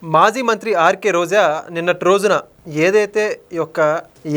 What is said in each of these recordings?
మాజీ మంత్రి ఆర్కే రోజా నిన్నటి రోజున ఏదైతే ఈ యొక్క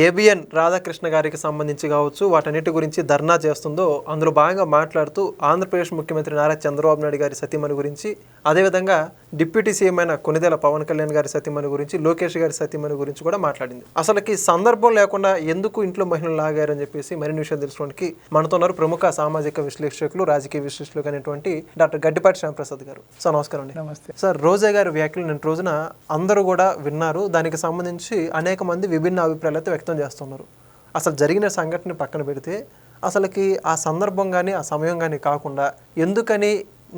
ఏబిఎన్ రాధాకృష్ణ గారికి సంబంధించి కావచ్చు వాటన్నిటి గురించి ధర్నా చేస్తుందో అందులో భాగంగా మాట్లాడుతూ ఆంధ్రప్రదేశ్ ముఖ్యమంత్రి నారా చంద్రబాబు నాయుడు గారి సతీమణి గురించి, అదేవిధంగా డిప్యూటీ సీఎం అయిన కొనిదెల పవన్ కళ్యాణ్ గారి సతీమణి గురించి, లోకేష్ గారి సతీమణి గురించి కూడా మాట్లాడింది. అసలుకి సందర్భం లేకుండా ఎందుకు ఇంట్లో మహిళలు లాగారని చెప్పేసి మరిన్ని విషయాలు తెలుసుకోవడానికి మనతో ఉన్నారు ప్రముఖ సామాజిక విశ్లేషకులు, రాజకీయ విశ్లేషకులు అయినటువంటి డాక్టర్ గడ్డిపాటి శ్యాంప్రసాద్ గారు. సార్ నమస్కారం అండి. నమస్తే సార్. రోజా గారి వ్యాఖ్యలు నిన్న రోజున అందరూ కూడా విన్నారు. దానికి సంబంధించి అనేక మంది విభిన్న అభిప్రాయాలు వ్యక్తం చేస్తున్నారు. అసలు జరిగిన సంఘటన పక్కన పెడితే అసలుకి ఆ సందర్భం కానీ ఆ సమయం కానీ కాకుండా ఎందుకని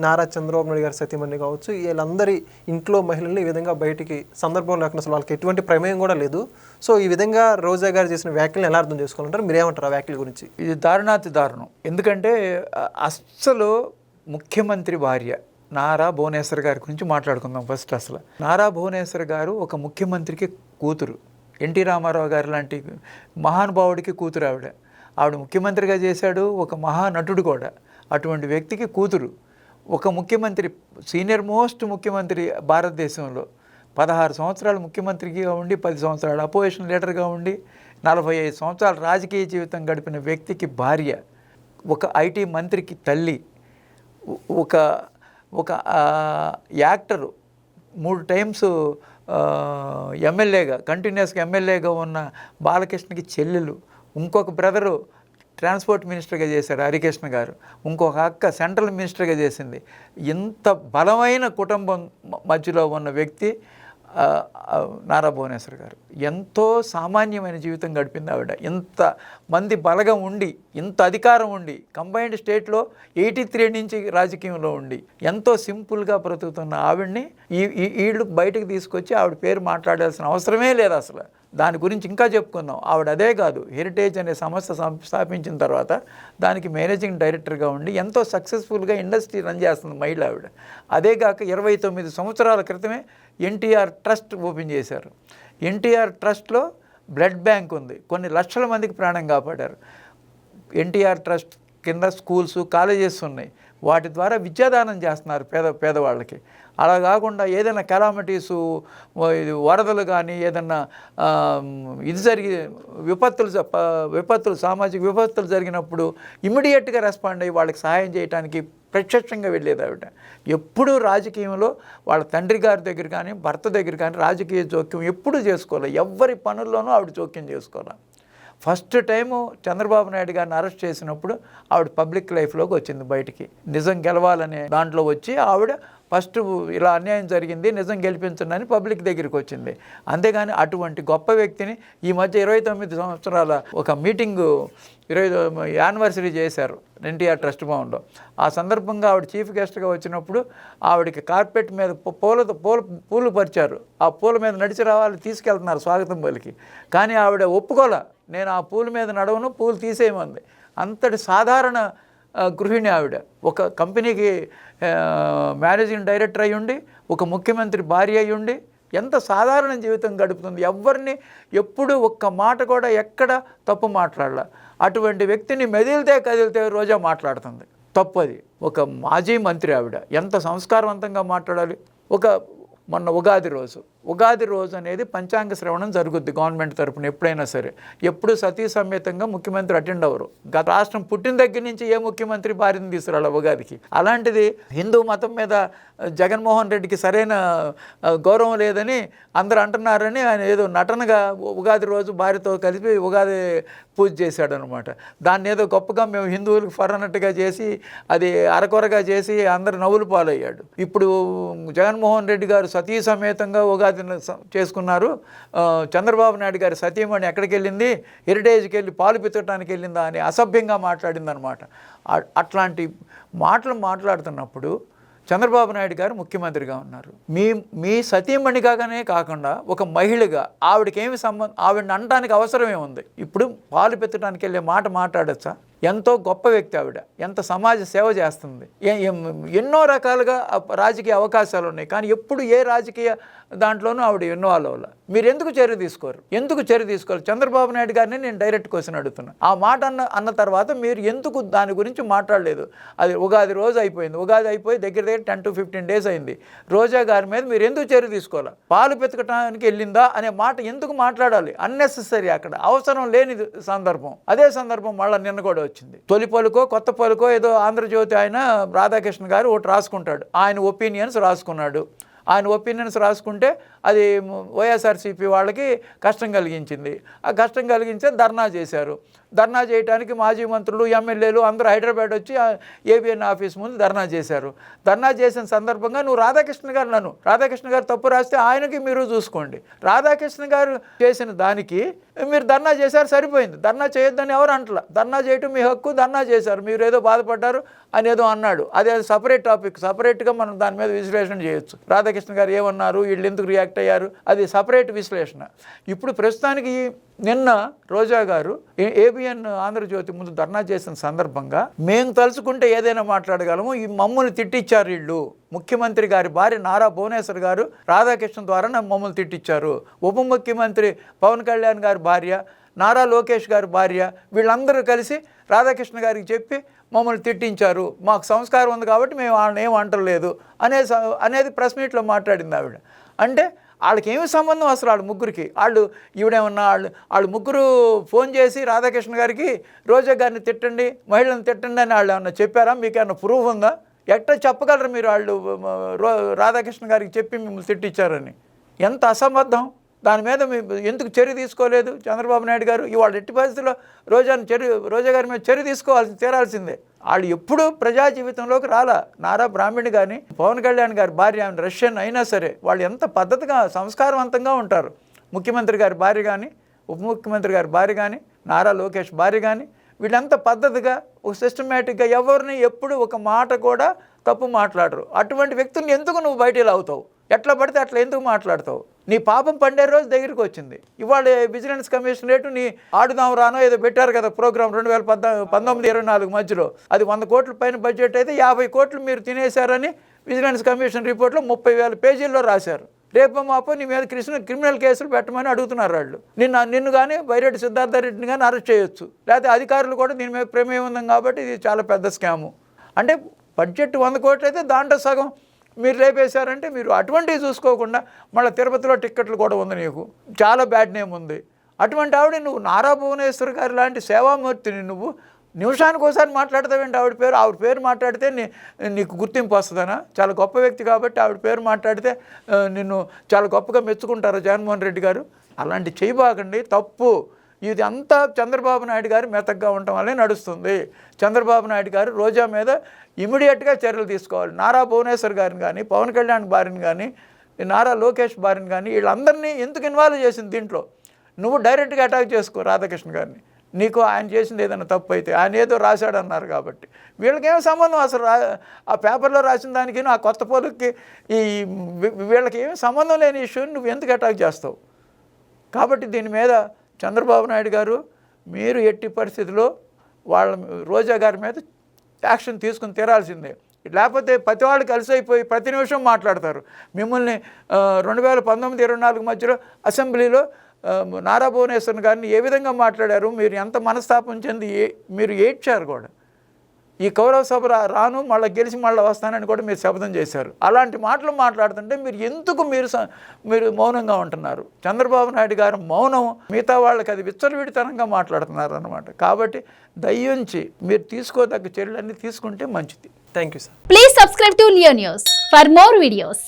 నారా చంద్రబాబు నాయుడు గారి సతీమణి కావచ్చు వీళ్ళందరి ఇంట్లో మహిళల్ని ఈ విధంగా బయటికి సందర్భం లేకుండా అసలు వాళ్ళకి ఎటువంటి ప్రమేయం కూడా లేదు. సో ఈ విధంగా రోజా గారు చేసిన వ్యాఖ్యలను ఎలా అర్థం చేసుకోవాలంటారు? మీరేమంటారు ఆ వ్యాఖ్యల గురించి? ఇది దారుణాతి దారుణం. ఎందుకంటే అస్సలు ముఖ్యమంత్రి భార్య నారా భువనేశ్వర్ గారి గురించి మాట్లాడుకుందాం ఫస్ట్. అసలు నారా భువనేశ్వర్ గారు ఒక ముఖ్యమంత్రికి కూతురు. ఎన్టీ రామారావు గారు లాంటి మహానుభావుడికి కూతురు ఆవిడ ముఖ్యమంత్రిగా చేశాడు, ఒక మహానటుడు కూడా. అటువంటి వ్యక్తికి కూతురు. ఒక ముఖ్యమంత్రి, సీనియర్ మోస్ట్ ముఖ్యమంత్రి భారతదేశంలో 16 సంవత్సరాలు ముఖ్యమంత్రిగా ఉండి, 10 సంవత్సరాలు అపోజిషన్ లీడర్గా ఉండి, 45 సంవత్సరాలు రాజకీయ జీవితం గడిపిన వ్యక్తికి భార్య, ఒక ఐటీ మంత్రికి తల్లి, ఒక యాక్టరు, 3 టైమ్స్ ఎమ్మెల్యేగా కంటిన్యూస్గా ఎమ్మెల్యేగా ఉన్న బాలకృష్ణకి చెల్లెలు, ఇంకొక బ్రదరు ట్రాన్స్పోర్ట్ మినిస్టర్గా చేశారు హరికృష్ణ గారు, ఇంకొక అక్క సెంట్రల్ మినిస్టర్గా చేసింది. ఇంత బలమైన కుటుంబం మధ్యలో ఉన్న వ్యక్తి నారా భువనేశ్వర్ గారు. ఎంతో సామాన్యమైన జీవితం గడిపింది ఆవిడ. ఇంత మంది బలగం ఉండి, ఇంత అధికారం ఉండి, కంబైన్డ్ స్టేట్లో 83 నుంచి రాజకీయంలో ఉండి ఎంతో సింపుల్గా బ్రతుకుతున్న ఆవిడ్ని వీళ్ళు బయటకు తీసుకొచ్చి ఆవిడ పేరు మాట్లాడాల్సిన అవసరమే లేదు అసలు. దాని గురించి ఇంకా చెప్పుకుందాం. ఆవిడ అదే కాదు, హెరిటేజ్ అనే సంస్థ స్థాపించిన తర్వాత దానికి మేనేజింగ్ డైరెక్టర్గా ఉండి ఎంతో సక్సెస్ఫుల్గా ఇండస్ట్రీ రన్ చేస్తుంది మహిళ ఆవిడ. అదేగాక 29 సంవత్సరాల క్రితమే ఎన్టీఆర్ ట్రస్ట్ ఓపెన్ చేశారు. ఎన్టీఆర్ ట్రస్ట్లో బ్లడ్ బ్యాంక్ ఉంది. కొన్ని లక్షల మందికి ప్రాణం కాపాడారు. ఎన్టీఆర్ ట్రస్ట్ కింద స్కూల్స్, కాలేజెస్ ఉన్నాయి. వాటి ద్వారా విద్యాదానం చేస్తున్నారు పేదవాళ్ళకి. అలా కాకుండా ఏదైనా కెలామిటీసు, వరదలు కానీ ఏదన్నా విపత్తులు సామాజిక విపత్తులు జరిగినప్పుడు ఇమ్మీడియట్గా రెస్పాండ్ అయ్యి వాళ్ళకి సహాయం చేయడానికి ప్రత్యక్షంగా వెళ్ళేది ఆవిడ. ఎప్పుడూ రాజకీయంలో వాళ్ళ తండ్రి గారి దగ్గర కానీ భర్త దగ్గర కానీ రాజకీయ జోక్యం ఎప్పుడూ చేసుకోవాలి. ఎవరి పనుల్లోనూ ఆవిడ జోక్యం చేసుకోవాలి. ఫస్ట్ టైము చంద్రబాబు నాయుడు గారిని అరెస్ట్ చేసినప్పుడు ఆవిడ పబ్లిక్ లైఫ్లోకి వచ్చింది బయటికి. నిజం గెలవాలనే దాంట్లో వచ్చి ఆవిడ ఫస్ట్ ఇలా అన్యాయం జరిగింది, నిజం గెలిపించండి పబ్లిక్ దగ్గరికి వచ్చింది. అంతేగాని అటువంటి గొప్ప వ్యక్తిని ఈ మధ్య 29 సంవత్సరాల ఒక మీటింగు 20 యానివర్సరీ చేశారు ఎన్టీఆర్ ట్రస్ట్ భవన్లో. ఆ సందర్భంగా ఆవిడ చీఫ్ గెస్ట్గా వచ్చినప్పుడు ఆవిడకి కార్పెట్ మీద పూలు పరిచారు. ఆ పూల మీద నడిచి రావాలి, తీసుకెళ్తున్నారు స్వాగతం పలికి. కానీ ఆవిడ ఒప్పుకోలే, నేను ఆ పూల మీద నడవను, పూలు తీసేయమంది. అంతటి సాధారణ గృహిణి ఆవిడ. ఒక కంపెనీకి మేనేజింగ్ డైరెక్టర్ అయ్యుండి, ఒక ముఖ్యమంత్రి భార్య అయ్యుండి ఎంత సాధారణ జీవితం గడుపుతుంది. ఎవరిని ఎప్పుడు ఒక్క మాట కూడా ఎక్కడ తప్పు మాట్లాడాల. అటువంటి వ్యక్తిని కదిలితే రోజా మాట్లాడుతుంది. తప్పది. ఒక మాజీ మంత్రి ఆవిడ ఎంత సంస్కారవంతంగా మాట్లాడాలి. మొన్న ఉగాది రోజు అనేది పంచాంగ శ్రవణం జరుగుద్ది గవర్నమెంట్ తరపున. ఎప్పుడైనా సరే, ఎప్పుడు సతీ సమేతంగా ముఖ్యమంత్రి అటెండ్ అవ్వరు. గత రాష్ట్రం పుట్టిన దగ్గర నుంచి ఏ ముఖ్యమంత్రి భార్యను తీసుకురాలి ఉగాదికి. అలాంటిది హిందూ మతం మీద జగన్మోహన్ రెడ్డికి సరైన గౌరవం లేదని అందరూ అంటున్నారని ఆయన ఏదో నటనగా ఉగాది రోజు భార్యతో కలిపి ఉగాది పూజ చేశాడు అనమాట. దాన్ని ఏదో గొప్పగా మేము హిందువులకు ఫరనట్టుగా చేసి అది అరకొరగా చేసి అందరు నవ్వులు పాలయ్యాడు. ఇప్పుడు జగన్మోహన్ రెడ్డి గారు సతీ సమేతంగా ఉగాది చేసుకున్నారు. చంద్రబాబు నాయుడు గారి సతీమణి ఎక్కడికి వెళ్ళింది, హెరిటేజ్కి వెళ్ళి పాలు పితకడానికి వెళ్ళిందా అని అసభ్యంగా మాట్లాడిందనమాట. అట్లాంటి మాటలు మాట్లాడుతున్నప్పుడు చంద్రబాబు నాయుడు గారు ముఖ్యమంత్రిగా ఉన్నారు. మీ సతీమణిగానే కాకుండా ఒక మహిళగా ఆవిడకేమి ఆవిడని అనడానికి అవసరమే ఉంది. ఇప్పుడు పాలు పెత్తడానికి వెళ్ళే మాట మాట్లాడచ్చా? ఎంతో గొప్ప వ్యక్తి ఆవిడ, ఎంత సమాజ సేవ చేస్తుంది, ఎన్నో రకాలుగా రాజకీయ అవకాశాలు ఉన్నాయి, కానీ ఎప్పుడు ఏ రాజకీయ దాంట్లోనూ ఆవిడ ఇన్వాల్వ్ అవ్వాలి. మీరు ఎందుకు చర్య తీసుకోరు? ఎందుకు చర్య తీసుకోరు? చంద్రబాబు నాయుడు గారిని నేను డైరెక్ట్ క్వశ్చన్ అడుగుతున్నా. ఆ మాట అన్న తర్వాత మీరు ఎందుకు దాని గురించి మాట్లాడలేదు? అది ఉగాది రోజు అయిపోయింది, ఉగాది అయిపోయి దగ్గర 10 to 15 days అయింది. రోజా గారి మీద మీరు ఎందుకు చర్య తీసుకోవాలి? పాలు పెతకడానికి వెళ్ళిందా అనే మాట ఎందుకు మాట్లాడాలి? అన్నెసెసరీ, అక్కడ అవసరం లేని సందర్భం. అదే సందర్భం మళ్ళీ నిన్న కూడా వచ్చింది. తొలి పలుకో కొత్త పలుకో ఏదో ఆంధ్రజ్యోతి ఆయన రాధాకృష్ణ గారు ఒకటి రాసుకుంటాడు, ఆయన ఒపీనియన్స్ రాసుకున్నాడు. ఆయన ఒపీనియన్స్ రాసుకుంటే అది వైఎస్ఆర్సీపీ వాళ్ళకి కష్టం కలిగించింది. ఆ కష్టం కలిగించే ధర్నా చేశారు. ధర్నా చేయడానికి మాజీ మంత్రులు, ఎమ్మెల్యేలు అందరూ హైదరాబాద్ వచ్చి ఏబిఎన్ ఆఫీస్ ముందు ధర్నా చేశారు. ధర్నా చేసిన సందర్భంగా నువ్వు రాధాకృష్ణ గారు తప్పు రాస్తే ఆయనకి మీరు చూసుకోండి. రాధాకృష్ణ గారు చేసిన దానికి మీరు ధర్నా చేశారు, సరిపోయింది. ధర్నా చేయొద్దని ఎవరు అంటలా. ధర్నా చేయటం మీ హక్కు, ధర్నా చేశారు, మీరు ఏదో బాధపడ్డారు అని ఏదో అన్నాడు. అదే సపరేట్ టాపిక్, సపరేట్గా మనం దాని మీద విశ్లేషణ చేయొచ్చు. రాధాకృష్ణ గారు ఏమన్నారు, వీళ్ళు ఎందుకు రియాక్ట్ అయ్యారు, అది సపరేట్ విశ్లేషణ. ఇప్పుడు ప్రస్తుతానికి నిన్న రోజా గారు ఏబిఎన్ ఆంధ్రజ్యోతి ముందు ధర్నా చేసిన సందర్భంగా మేము తలుచుకుంటే ఏదైనా మాట్లాడగలము, ఈ మమ్మల్ని తిట్టించారు వీళ్ళు. ముఖ్యమంత్రి గారి భార్య నారా భువనేశ్వర్ గారు రాధాకృష్ణ ద్వారా మమ్మల్ని తిట్టించారు. ఉప ముఖ్యమంత్రి పవన్ కళ్యాణ్ గారి భార్య, నారా లోకేష్ గారి భార్య, వీళ్ళందరూ కలిసి రాధాకృష్ణ గారికి చెప్పి మమ్మల్ని తిట్టించారు, మాకు సంస్కారం ఉంది కాబట్టి మేము వాళ్ళని ఏం అంటలేదు అనేది ప్రెస్ మీట్లో మాట్లాడింది ఆవిడ. అంటే వాళ్ళకి ఏమి సంబంధం అసలు? వాళ్ళ ముగ్గురికి ఈవిడేమన్నా వాళ్ళు ముగ్గురు ఫోన్ చేసి రాధాకృష్ణ గారికి రోజా గారిని తిట్టండి, మహిళలను తిట్టండి అని వాళ్ళు ఏమన్నా చెప్పారా? మీకు ఏమన్నా ప్రూఫ్ ఉందా? ఎట్లా చెప్పగలరు మీరు వాళ్ళు రాధాకృష్ణ గారికి చెప్పి మిమ్మల్ని తిట్టించారని? ఎంత అసంబద్ధం! దాని మీద ఎందుకు చర్య తీసుకోలేదు చంద్రబాబు నాయుడు గారు? ఇవాళ ఎట్టి పరిస్థితుల్లో రోజా గారి మీద చర్య తీరాల్సిందే. వాళ్ళు ఎప్పుడూ ప్రజా జీవితంలోకి రాలా. నారా బ్రాహ్మణి కానీ, పవన్ కళ్యాణ్ గారి భార్య రష్యన్ అయినా సరే వాళ్ళు ఎంత పద్ధతిగా సంస్కారవంతంగా ఉంటారు. ముఖ్యమంత్రి గారి భార్య కానీ, ఉప ముఖ్యమంత్రి గారి భార్య కానీ, నారా లోకేష్ భార్య కానీ, వీళ్ళంత పద్ధతిగా ఒక సిస్టమేటిక్గా ఎవరిని ఎప్పుడు ఒక మాట కూడా తప్పు మాట్లాడరు. అటువంటి వ్యక్తుల్ని ఎందుకు నువ్వు బయటికి లాగుతావు? ఎట్లా పడితే అట్లా ఎందుకు మాట్లాడతావు? నీ పాపం పండే రోజు దగ్గరికి వచ్చింది. ఇవాళ విజిలెన్స్ కమిషనరేట్ నీ ఆడుదాం రానో ఏదో పెట్టారు కదా ప్రోగ్రామ్ 2019-24 మధ్యలో, అది 100 కోట్ల పైన బడ్జెట్ అయితే 50 కోట్లు మీరు తినేశారని విజిలెన్స్ కమిషన్ రిపోర్ట్లో 30,000 పేజీల్లో రాశారు. రేపు మాపో నీ మీద క్రిమినల్ కేసులు పెట్టమని అడుగుతున్నారు వాళ్ళు. నిన్ను కానీ బైరెడ్డి సిద్ధార్థ రెడ్డిని కానీ అరెస్ట్ చేయొచ్చు. లేకపోతే అధికారులు కూడా దీని మీద ప్రమేయం ఉంది కాబట్టి ఇది చాలా పెద్ద స్కాము. అంటే బడ్జెట్ 100 కోట్లు అయితే దాంట్లో సగం మీరు లేపేశారంటే మీరు అటువంటివి చూసుకోకుండా మళ్ళీ తిరుపతిలో టిక్కెట్లు కూడా ఉంది, నీకు చాలా బ్యాడ్ నేమ్ ఉంది. అటువంటి ఆవిడ నువ్వు నారా భువనేశ్వర్ గారి లాంటి సేవామూర్తిని నువ్వు నిమిషానికి ఒకసారి మాట్లాడతావేంటి? ఆవిడ పేరు మాట్లాడితే నీకు గుర్తింపు వస్తుందనా? చాలా గొప్ప వ్యక్తి కాబట్టి ఆవిడ పేరు మాట్లాడితే నిన్ను చాలా గొప్పగా మెచ్చుకుంటారు జగన్మోహన్ రెడ్డి గారు. అలాంటి చేయబాకండి, తప్పు. ఇది అంతా చంద్రబాబు నాయుడు గారు మెతగ్గా ఉండటం వల్లే నడుస్తుంది. చంద్రబాబు నాయుడు గారు రోజా మీద ఇమీడియట్గా చర్యలు తీసుకోవాలి. నారా భువనేశ్వర్ గారిని కానీ, పవన్ కళ్యాణ్ భార్యని కానీ, నారా లోకేష్ భార్యని కానీ, వీళ్ళందరినీ ఎందుకు ఇన్వాల్వ్ చేసింది దీంట్లో? నువ్వు డైరెక్ట్గా అటాక్ చేసుకో రాధాకృష్ణ గారిని. నీకు ఆయన చేసింది ఏదైనా తప్పు అయితే, ఆయన ఏదో రాశాడన్నారు కాబట్టి వీళ్ళకేమో సంబంధం అసలు? ఆ పేపర్లో రాసిన దానికి ఆ కొత్త పోలుకి వీళ్ళకి ఏమీ సంబంధం లేని ఇష్యూని నువ్వు ఎందుకు అటాక్ చేస్తావు? కాబట్టి దీని మీద చంద్రబాబు నాయుడు గారు మీరు ఎట్టి పరిస్థితిలో రోజా గారి మీద యాక్షన్ తీసుకుని తీరాల్సిందే. లేకపోతే ప్రతి వాళ్ళు కలిసి అయిపోయి ప్రతి నిమిషం మాట్లాడతారు. మిమ్మల్ని 2019-24 మధ్యలో అసెంబ్లీలో నారా భువనేశ్వర్ గారిని ఏ విధంగా మాట్లాడారు, మీరు ఎంత మనస్తాపం చెంది మీరు ఏడ్చారు కూడా. ఈ కౌరవ సభ రాను మళ్ళీ గెలిచి మళ్ళీ వస్తానని కూడా మీరు శపథం చేశారు. అలాంటి మాటలు మాట్లాడుతుంటే మీరు ఎందుకు మీరు మౌనంగా ఉంటున్నారు? చంద్రబాబు నాయుడు గారు మౌనం మిగతా వాళ్ళకి అది విచ్చలవిడితనంగా మాట్లాడుతున్నారు అన్నమాట. కాబట్టి దయ్యుంచి మీరు తీసుకోదగ్గ చర్యలన్నీ తీసుకుంటే మంచిది. Thank you sir. Please subscribe to Leo news for more videos.